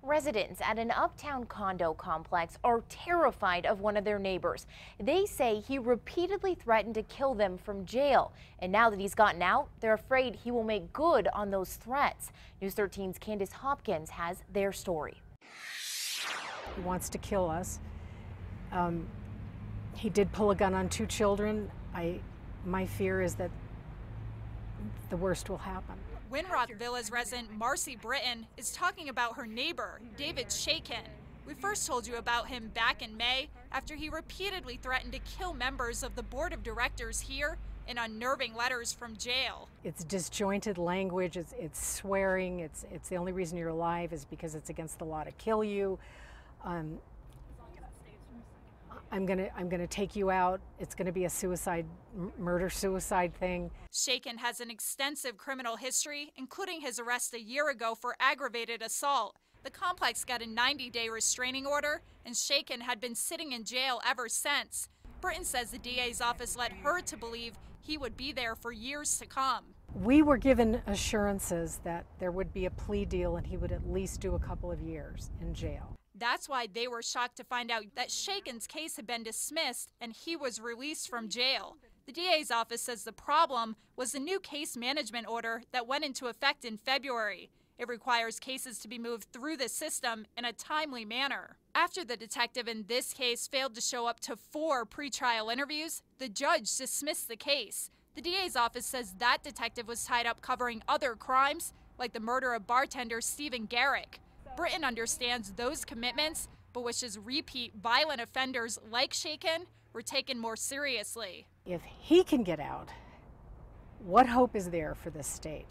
Residents at an uptown condo complex are terrified of one of their neighbors. They say he repeatedly threatened to kill them from jail. And now that he's gotten out, they're afraid he will make good on those threats. News 13's Candace Hopkins has their story. He wants to kill us. He did pull a gun on 2 children. My fear is that the worst will happen. Winrock Villas resident Marcy Britton is talking about her neighbor, David Shaken. We first told you about him back in May after he repeatedly threatened to kill members of the board of directors here in unnerving letters from jail. It's disjointed language, it's swearing, it's the only reason you're alive is because it's against the law to kill you. I'm gonna take you out. It's gonna be a murder-suicide thing. Shaken has an extensive criminal history, including his arrest a year ago for aggravated assault. The complex got a 90-day restraining order, and Shaken had been sitting in jail ever since. Britton says the DA's office led her to believe he would be there for years to come. We were given assurances that there would be a plea deal and he would at least do a couple of years in jail. That's why they were shocked to find out that Shaken's case had been dismissed and he was released from jail. The DA's office says the problem was the new case management order that went into effect in February. It requires cases to be moved through the system in a timely manner. After the detective in this case failed to show up to 4 pretrial interviews, the judge dismissed the case. The DA's office says that detective was tied up covering other crimes, like the murder of bartender Stephen Garrick. Britton understands those commitments, but wishes repeat violent offenders like Shaken were taken more seriously. If he can get out, what hope is there for this state?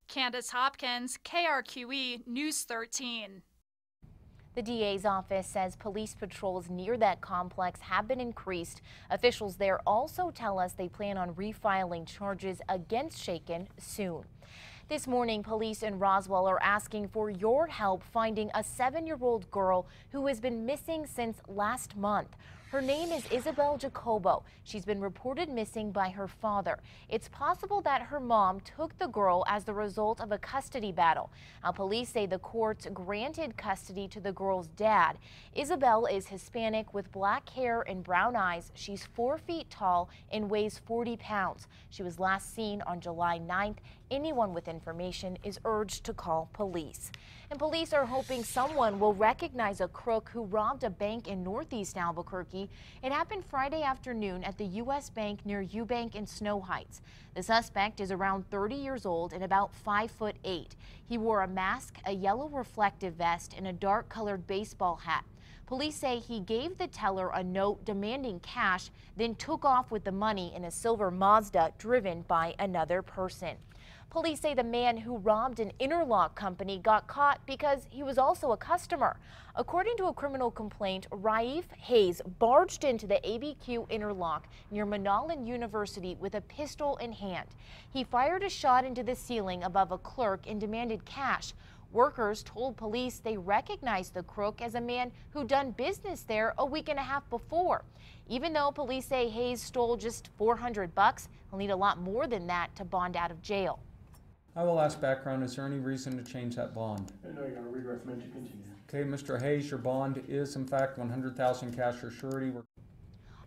Candace Hopkins, KRQE News 13. The DA's office says police patrols near that complex have been increased. Officials there also tell us they plan on refiling charges against Shaken soon. This morning, police in Roswell are asking for your help finding a 7-year-old girl who has been missing since last month. Her name is Isabel Jacobo. She's been reported missing by her father. It's possible that her mom took the girl as the result of a custody battle. Now, police say the courts granted custody to the girl's dad. Isabel is Hispanic with black hair and brown eyes. She's 4 feet tall and weighs 40 pounds. She was last seen on July 9th. Anyone with information is urged to call police. And police are hoping someone will recognize a crook who robbed a bank in northeast Albuquerque. It happened Friday afternoon at the U.S. Bank near Eubank and Snow Heights. The suspect is around 30 years old and about 5'8". He wore a mask, a yellow reflective vest, and a dark-colored baseball hat. Police say he gave the teller a note demanding cash, then took off with the money in a silver Mazda driven by another person. Police say the man who robbed an interlock company got caught because he was also a customer. According to a criminal complaint, Raif Hayes barged into the ABQ interlock near Manolan University with a pistol in hand. He fired a shot into the ceiling above a clerk and demanded cash. Workers told police they recognized the crook as a man who'd done business there a week and a half before. Even though police say Hayes stole just $400, he'll need a lot more than that to bond out of jail. I will ask background, is there any reason to change that bond? No, Your Honor, we recommend to continue. Okay, Mr. Hayes, your bond is in fact $100,000 cash or surety.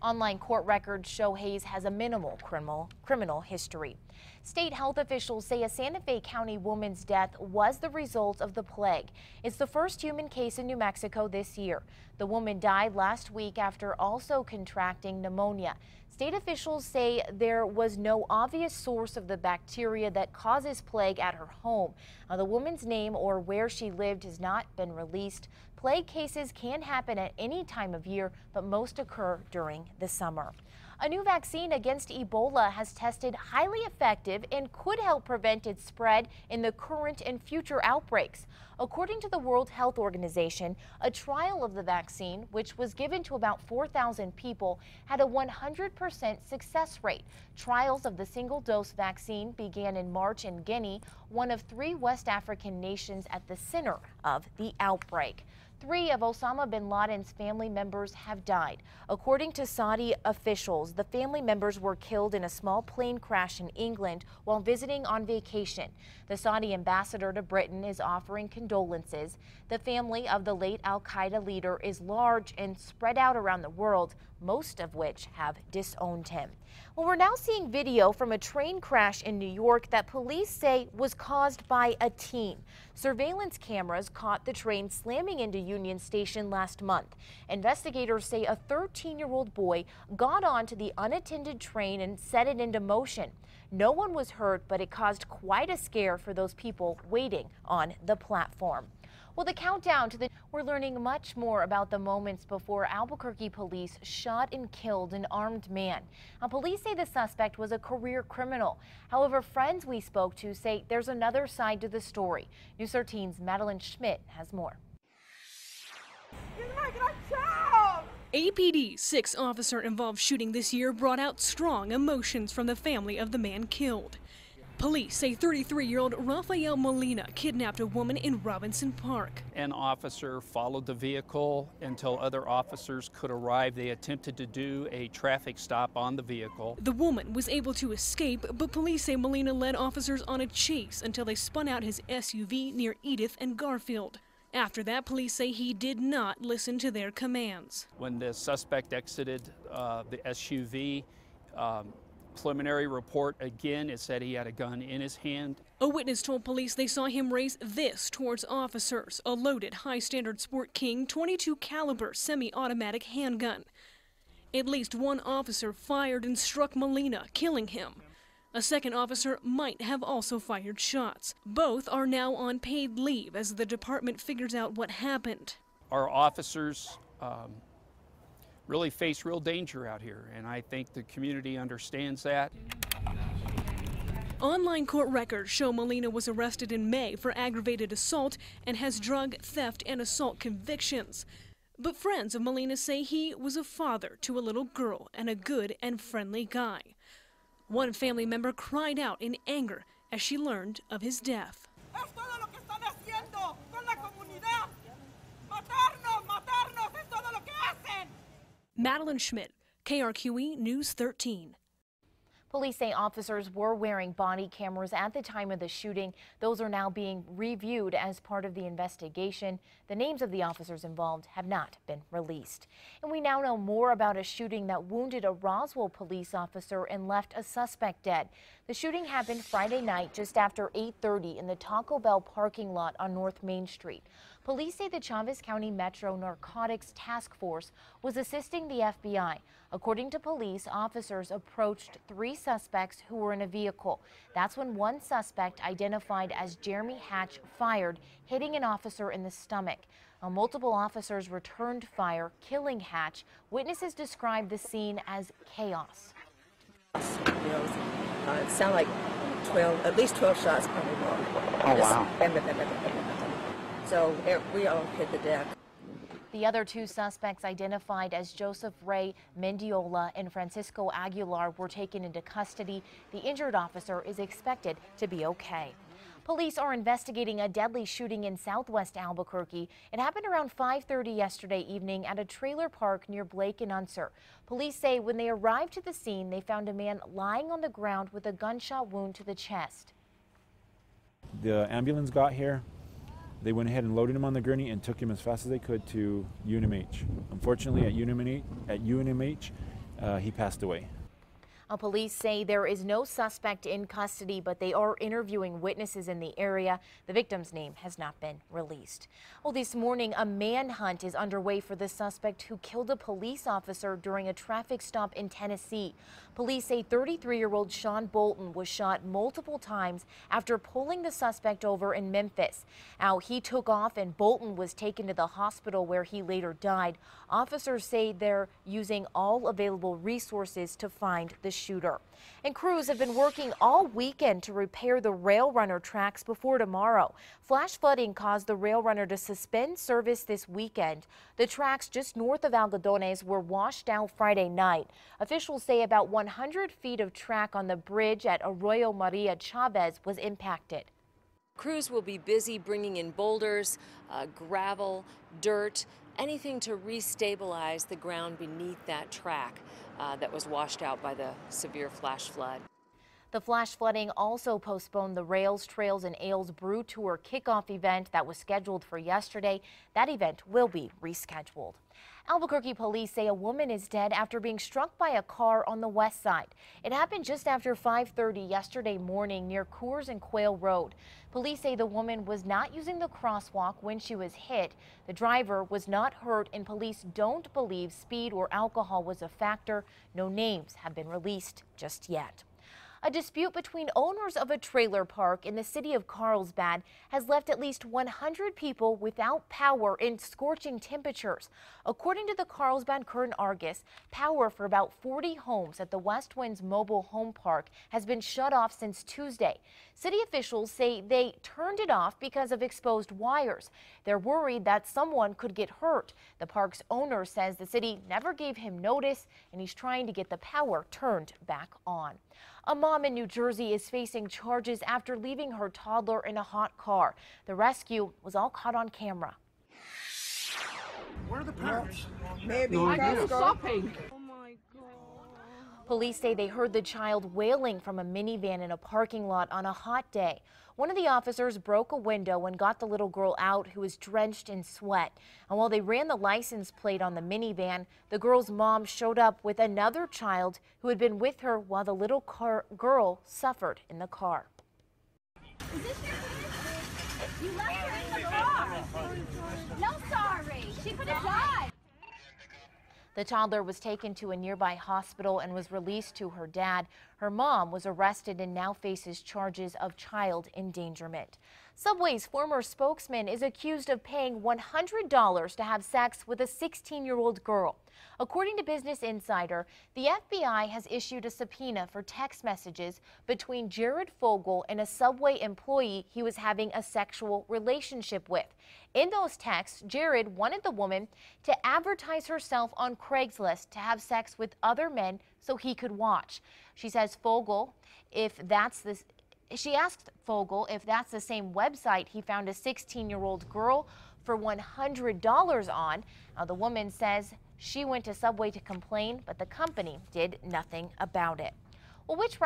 Online court records show Hayes has a minimal criminal history. State health officials say a Santa Fe County woman's death was the result of the plague. It's the first human case in New Mexico this year. The woman died last week after also contracting pneumonia. State officials say there was no obvious source of the bacteria that causes plague at her home. Now, the woman's name or where she lived has not been released. Plague cases can happen at any time of year, but most occur during the summer. A new vaccine against Ebola has tested highly effective and could help prevent its spread in the current and future outbreaks. According to the World Health Organization, a trial of the vaccine, which was given to about 4,000 people, had a 100% success rate. Trials of the single-dose vaccine began in March in Guinea, one of 3 West African nations at the center of the outbreak. 3 of Osama bin Laden's family members have died. According to Saudi officials, the family members were killed in a small plane crash in England while visiting on vacation. The Saudi ambassador to Britain is offering condolences. The family of the late al-Qaeda leader is large and spread out around the world, most of which have disowned him. Well, we're now seeing video from a train crash in New York that police say was caused by a teen. Surveillance cameras caught the train slamming into Union Station last month. Investigators say a 13-year-old boy got onto the unattended train and set it into motion. No one was hurt, but it caused quite a scare for those people waiting on the platform. Well, the countdown to we're learning much more about the moments before Albuquerque police shot and killed an armed man. Now, police say the suspect was a career criminal. However, friends we spoke to say there's another side to the story. News 13's Madeline Schmidt has more. APD's 6th officer-involved shooting this year brought out strong emotions from the family of the man killed. Police say 33-year-old Rafael Molina kidnapped a woman in Robinson Park. An officer followed the vehicle until other officers could arrive. They attempted to do a traffic stop on the vehicle. The woman was able to escape, but police say Molina led officers on a chase until they spun out his SUV near Edith and Garfield. After that, police say he did not listen to their commands. When the suspect exited the SUV, preliminary report again, it said he had a gun in his hand. A witness told police they saw him raise this towards officers, a loaded high-standard Sport King .22 caliber semi-automatic handgun. At least one officer fired and struck Molina, killing him. A second officer might have also fired shots. Both are now on paid leave as the department figures out what happened. Our officers really face real danger out here, and I think the community understands that. Online court records show Molina was arrested in May for aggravated assault and has drug, theft, and assault convictions. But friends of Molina say he was a father to a little girl and a good and friendly guy. One family member cried out in anger as she learned of his death. Madeline Schmidt, KRQE News 13. Police say officers were wearing body cameras at the time of the shooting. Those are now being reviewed as part of the investigation. The names of the officers involved have not been released. And we now know more about a shooting that wounded a Roswell police officer and left a suspect dead. The shooting happened Friday night just after 8:30 in the Taco Bell parking lot on North Main Street. Police say the Chavez County Metro Narcotics Task Force was assisting the FBI. According to police, officers approached 3 suspects who were in a vehicle. That's when one suspect, identified as Jeremy Hatch, fired, hitting an officer in the stomach. Multiple officers returned fire, killing Hatch. Witnesses described the scene as chaos. It sounded like at least 12 shots probably more. Oh, wow. So we all hit the deck. The other 2 suspects, identified as Joseph Ray Mendiola and Francisco Aguilar, were taken into custody. The injured officer is expected to be okay. Police are investigating a deadly shooting in southwest Albuquerque. It happened around 5:30 yesterday evening at a trailer park near Blake and Unser. Police say when they arrived to the scene, they found a man lying on the ground with a gunshot wound to the chest. The ambulance got here. They went ahead and loaded him on the gurney and took him as fast as they could to UNMH. Unfortunately, at UNMH, he passed away. Police say there is no suspect in custody, but they are interviewing witnesses in the area. The victim's name has not been released. Well, this morning, a manhunt is underway for the suspect who killed a police officer during a traffic stop in Tennessee. Police say 33-year-old Sean Bolton was shot multiple times after pulling the suspect over in Memphis. Now, he took off and Bolton was taken to the hospital where he later died. Officers say they're using all available resources to find the shooter. And crews have been working all weekend to repair the rail runner tracks before tomorrow. Flash flooding caused the rail runner to suspend service this weekend. The tracks just north of Algodones were washed out Friday night. Officials say about 100 feet of track on the bridge at Arroyo Maria Chavez was impacted. Crews will be busy bringing in boulders, gravel, dirt, anything to restabilize the ground beneath that track that was washed out by the severe flash flood. The flash flooding also postponed the Rails, Trails, and Ales Brew Tour kickoff event that was scheduled for yesterday. That event will be rescheduled. Albuquerque police say a woman is dead after being struck by a car on the west side. It happened just after 5:30 yesterday morning near Coors and Quail Road. Police say the woman was not using the crosswalk when she was hit. The driver was not hurt, and police don't believe speed or alcohol was a factor. No names have been released just yet. A dispute between owners of a trailer park in the city of Carlsbad has left at least 100 people without power in scorching temperatures. According to the Carlsbad Current-Argus, power for about 40 homes at the West Winds Mobile Home Park has been shut off since Tuesday. City officials say they turned it off because of exposed wires. They're worried that someone could get hurt. The park's owner says the city never gave him notice, and he's trying to get the power turned back on. A mom in New Jersey is facing charges after leaving her toddler in a hot car. The rescue was all caught on camera. Where are the parents? Maybe stopping. Oh my God. Police say they heard the child wailing from a minivan in a parking lot on a hot day. One of the officers broke a window and got the little girl out, who was drenched in sweat. And while they ran the license plate on the minivan, the girl's mom showed up with another child who had been with her while the little girl suffered in the car. Is this your kid? You left her in the car. No, sorry. She could have died. The toddler was taken to a nearby hospital and was released to her dad. Her mom was arrested and now faces charges of child endangerment. Subway's former spokesman is accused of paying $100 to have sex with a 16-year-old girl. According to Business Insider, the FBI has issued a subpoena for text messages between Jared Fogle and a Subway employee he was having a sexual relationship with. In those texts, Jared wanted the woman to advertise herself on Craigslist to have sex with other men so he could watch. She says She asked Fogle if that's the same website he found a 16-year-old girl for $100 on. Now, the woman says she went to Subway to complain, but the company did nothing about it. Well, which